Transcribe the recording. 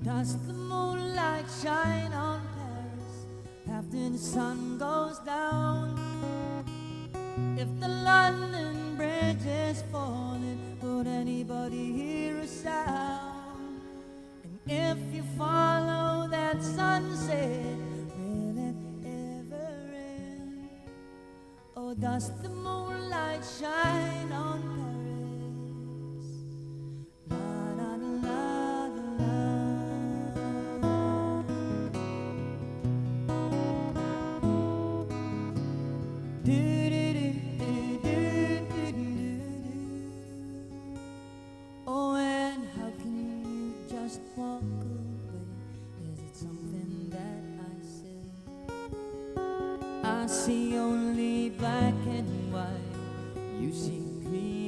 Does the moonlight shine on Paris after the sun goes down? If the London Bridge is falling, would anybody hear a sound? And if you follow that sunset, will it ever end? Or does the moonlight shine on Paris? La la la la la. Do do do do do do do. Oh, and how can you just walk away? Is it something that I said? I see only black and white. You see